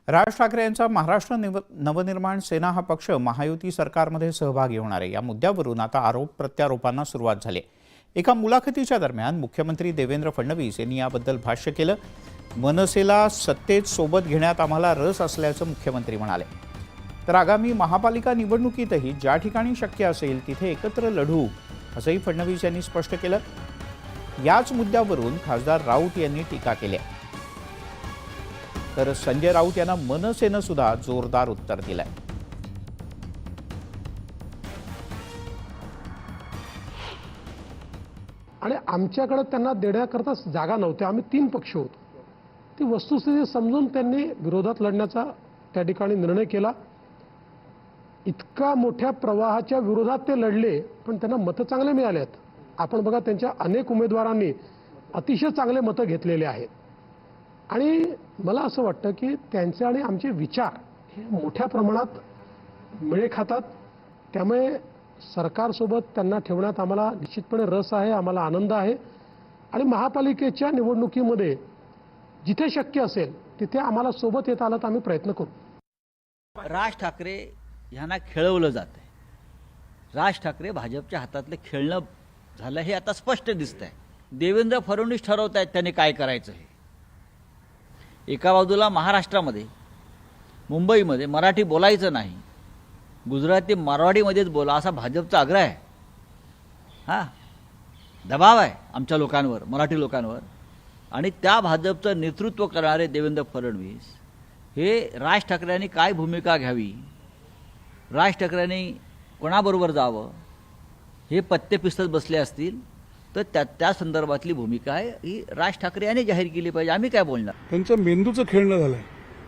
राज ठाकरे यांचा महाराष्ट्र नवनिर्माण सेना हा पक्ष महायुती सरकारमध्ये सहभागी होणार आहे। या मुद्द्यावरून आता आरोप प्रत्यारोपांना सुरुवात झाली। एका मुलाखतीच्या दरम्यान मुख्यमंत्री देवेंद्र फडणवीस यांनी याबद्दल भाष्य केलं। मनसेला सत्तेत सोबत घेण्यात आम्हाला रस असल्याचं मुख्यमंत्री म्हणाले। तर आगामी महापालिका निवडणुकीतही ज्या ठिकाणी शक्य असेल तिथे एकत्र लढू असंही फडणवीस यांनी स्पष्ट केलं। याच मुद्द्यावरून खासदार राऊत यांनी टीका केली। तर संजय राऊत यांना मनसेनं सुद्धा जोरदार उत्तर दिलंय। आणि आमच्याकडे त्यांना देण्याकरता जागा नव्हती। आम्ही 3 पक्ष होतो। ती वस्तुस्थिती समजून त्यांनी विरोधात लढण्याचा त्या ठिकाणी निर्णय केला। इतका मोठ्या प्रवाहाच्या विरोधात ते लढले, पण त्यांना मतं चांगले मिळाले आहेत। आपण बघा, त्यांच्या अनेक उमेदवारांनी अतिशय चांगले मतं घेतलेले आहेत। आणि मला असं वाटतं की त्यांचे आणि आमचे विचार हे मोठ्या प्रमाणात मेळ खातात। त्यामुळे सरकारसोबत त्यांना ठेवण्यात आम्हाला निश्चितपणे रस आहे, आम्हाला आनंद आहे। आणि महापालिकेच्या निवडणुकीमध्ये जिथे शक्य असेल तिथे आम्हाला सोबत येता आलं तर आम्ही प्रयत्न करू। राज ठाकरे यांना खेळवलं जात आहे। राज ठाकरे भाजपच्या हातातले खेळणं झालं हे आता स्पष्ट दिसतंय। देवेंद्र फडणवीस ठरवत आहेत त्यांनी काय करायचं हे। एका बाजूला महाराष्ट्रामध्ये मुंबईमध्ये मराठी बोलायचं नाही, गुजराती मारवाडीमध्येच बोला असा भाजपचा आग्रह आहे। दबाव आहे आमच्या लोकांवर, मराठी लोकांवर। आणि त्या भाजपचं नेतृत्व करणारे देवेंद्र फडणवीस हे राज ठाकरेंनी काय भूमिका घ्यावी, राज ठाकरेंनी कोणाबरोबर जावं हे पत्ते पिस्तत बसले असतील तर त्या संदर्भातली भूमिका आहे ही राज ठाकरे यांनी जाहीर केली पाहिजे। आम्ही काय बोलणार? त्यांच्या मेंदूचं खेळणं झालंय।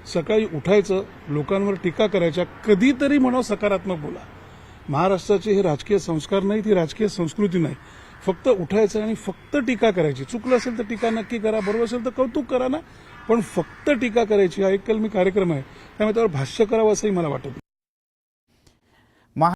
सकाळी उठायचं, लोकांवर टीका करायच्या, कधीतरी म्हणा सकारात्मक बोला। महाराष्ट्राचे हे राजकीय संस्कार नाहीत, ही राजकीय संस्कृती नाही। फक्त उठायचं आणि फक्त टीका करायची। चुकलं असेल तर टीका नक्की करा, बरोबर असेल तर कौतुक करा ना, पण फक्त टीका करायची हा एक कलमी कार्यक्रम आहे। त्यामुळे त्यावर भाष्य करावं असंही मला वाटत नाही।